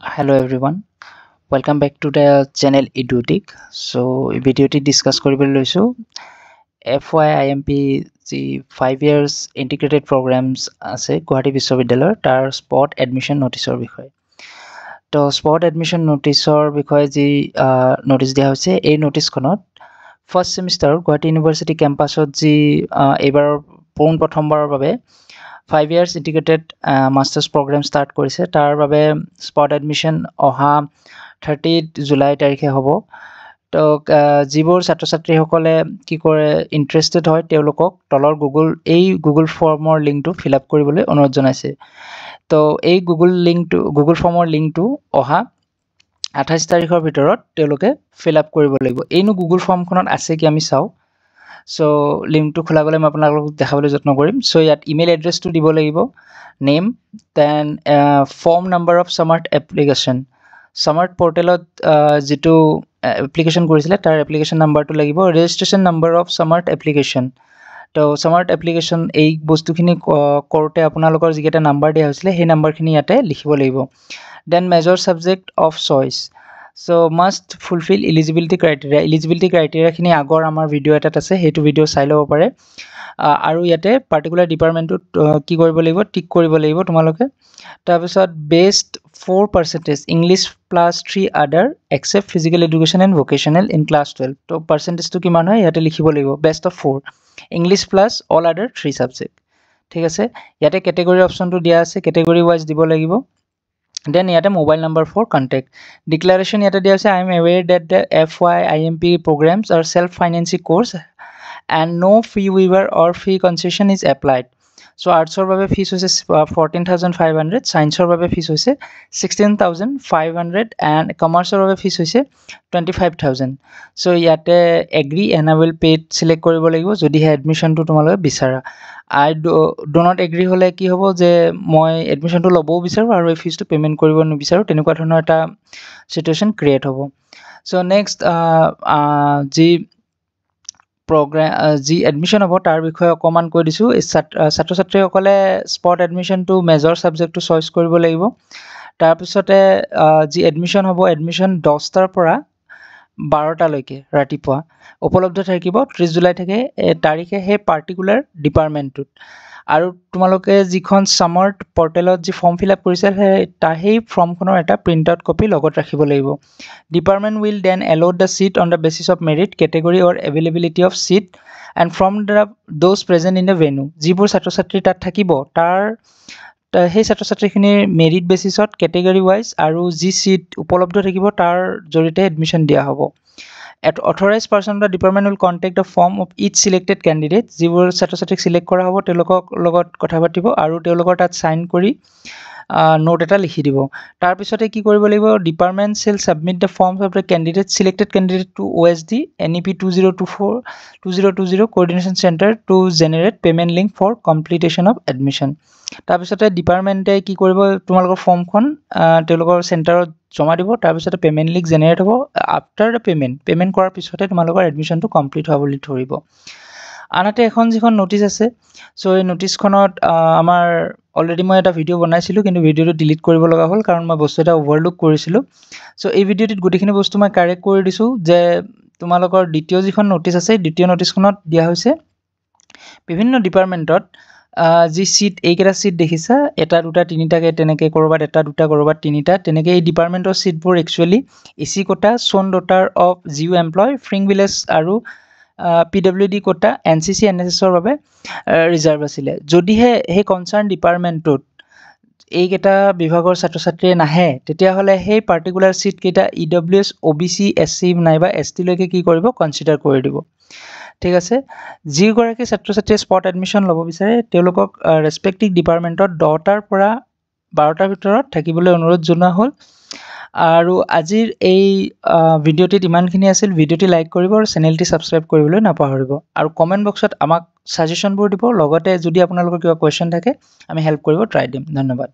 Hello everyone, welcome back to the channel Edutic. So video discuss কৰিবলৈ লৈছো FYIMP যি 5 years integrated programs আছে গুৱাহাটী বিশ্ববিদ্যালয়ৰ তাৰ spot admission noticeৰ বিষয়ে। তো spot admission noticeৰ বিষয়ে যি notice দিয়া হৈছে এই noticeখনত first semester গুৱাহাটী ইউনিভাৰ্চিটি কেম্পাছত যি এইবাৰ প্ৰথমবাৰৰ বাবে 5 years integrated masters program start কৰিছে তাৰ বাবে spot admission অহা 30 জুলাই তাৰিখে হ'ব তো যিবোৰ ছাত্ৰ ছাত্ৰীসকলে কি কৰে ইন্টাৰেষ্টেড হয় তেওঁলোকক তলৰ গুগল ফৰ্মৰ লিংকটো ফিল আপ কৰিবলৈ অনুৰোধ জনাইছে তো এই গুগল ফৰ্মৰ লিংকটো অহা 28 তাৰিখৰ ভিতৰত তেওঁলোকে ফিল আপ কৰিব লাগিব এইনো গুগল ফৰ্মখনত আছে কি আমি চাও So link to khula gole apna dekhabole jotno korim so yat email address to dibo lagibo name then form number of Samarth application Samarth portal jitu application korisile tar application number to lagibo registration number of Samarth application to Samarth application ei bostu khini korte apnalokor jigeta number dia hoisile he number khini yate likhibo lagibo then major subject of choice So must fulfill eligibility criteria khini agor amar video etat ase hetu video sai lobo pare aru yate particular department ki koribo lagibo tick koribo lagibo tumaloke tar bisot best 4% English plus 3 other except physical education and vocational in class 12 to percentage to kiman hoy yate likhibo lagibo best of 4 English plus all other 3 subject thik ase yate category option to dia ase category wise dibo lagibo Then yet a mobile number for contact. Declaration yet I am aware that the FYIMP programs are self-financing course and no fee waiver or fee concession is applied. So arts or fees was 14,500, science or fees was 16,500 and commerce or fees was 25,000. So yet agree and I will pay select koribo lagibo jodi admission to tomaloke bisara. I do not agree hole ki hobo je moi admission to lobo bisaru aru fees to payment koribo no bisaru tenukwa dhৰণৰ এটা situation create hobo so next ji program ji admission hobo tar bikhoye okoman koi disu ছাত্ৰ ছাত্ৰী সকলে spot admission to major subject to choice koribo lagibo tar pisote ji admission hobo admission 10 tar pora 12 টা লৈকে ৰাতিপুৱা উপলব্ধ থাকিব 30 July থেকে তাৰিখে হে পাৰ্টিকুলাৰ ডিপাৰ্টমেন্টত আৰু তোমালোকে যিখন Samarth পৰ্টেলত যি ফৰ্ম ফিল আপ কৰিছিল সেই ফৰ্মখনৰ এটা প্ৰিন্ট আউট কপি লগত ৰাখিব লাগিব department will then allot the seat on the basis of merit category or availability of seat and from those present in the venue যিবোৰ ছাত্ৰ ছাত্ৰী তাত থাকিব তাৰ সেই ছাত্ৰ ছাত্ৰীখিনিৰ মেৰিট বেসিছত ক্যাটেগৰি ওয়াইজ আৰু জি সিট উপলব্ধ থাকিব তাৰ জৰিতে এডমিশন দিয়া হ'ব At authorized person of the department will contact the form of each selected candidate যিবোৰ ছাত্ৰ ছাত্ৰীক সিলেক্ট কৰা হ'ব তেওঁলোকক লগত কথা পাতিব আৰু তেওঁলোকৰ তাত সাইন কৰি নোট এটা লিখি দিব তাৰ পিছতে কি কৰিব লাগিব department shall submit the forms of the selected candidate to OSD NEP 2020 coordination center to generate payment link for completion of admission তাৰ পিছতে ডিপাৰ্টমেন্টে কি কৰিব তোমালোকৰ ফৰ্মখন তেওঁলোকৰ চেণ্টাৰত জমা দিব তাৰ পিছতে পেমেন্ট লিংক জেনাৰেট হ'ব আফটাৰ দ্য পেমেন্ট কৰাৰ পিছতে তোমালোকৰ এডমিশনটো কমপ্লিট হ'ব বুলি ধৰিব আনহাতে এখন যিখন নোটিছ আছে সো এই নোটিছখনত আমাৰ অলৰেডি মই এটা ভিডিও বনাইছিলো কিন্তু ভিডিওটো ডিলিট কৰিব লগা হ'ল কাৰণ মই বস্তু এটা ওভাৰলুক কৰিছিলো সো এই ভিডিওটিত গুটিখিনি বস্তু মই কাৰেক্ট কৰি দিছো যে তোমালোকৰ দ্বিতীয় যিখন নোটিছ আছে দ্বিতীয় নোটিছখনত দিয়া হৈছে বিভিন্ন ডিপাৰ্টমেন্টত যি সিট এইকেটা সিট দেখিছা এটা দুটা তিনিটাকে তেনেকে কৰবাত এটা দুটা কৰবাত তিনিটা তেনেকে এই ডিপাৰ্টমেন্টৰ সিটবোৰ actually SC quota son daughter of জিও এমপ্লয় ফ্ৰিং ভিলেজ আৰু পিডব্লিউডি কোটা এনসিসি এনএসএছৰ বাবে ৰিজাৰ্ভ আছিল যদিহে হে কনসাৰ্ন ডিপাৰ্টমেন্টত এইকেটা বিভাগৰ ছাত্ৰ ছাত্ৰী নাহে তেতিয়া হলে হে পাৰ্টিকুলাৰ সিট কেটা ইডব্লিউএছ ওবিসি এসসি নাইবা এসটি লৈকে কি কৰিব কনসিডাৰ কৰি দিব ঠিক আছে যি গৰাকী ছাত্ৰ ছাত্ৰীয়ে স্পট এডমিশন লব বিচাৰে তেওঁলোকক ৰেসপেক্টিভ ডিপাৰ্টমেন্টত 10টাৰ পৰা 12টাৰ ভিতৰত থাকিবলৈ অনুৰোধ জনোৱা হ'ল আৰু আজিৰ এই ভিডিওটিত ইমানখিনি আছিল ভিডিওটি লাইক কৰিব আৰু চেনেলটি সাবস্ক্ৰাইব কৰিবলৈ নাপাহৰিব আৰু কমেন্ট বক্সত আমাক সাজেশনবোৰ দিব লগতে যদি আপোনালোকৰ কিবা কোৱেশ্চন থাকে আমি হেল্প কৰিব ট্ৰাই দিম ধন্যবাদ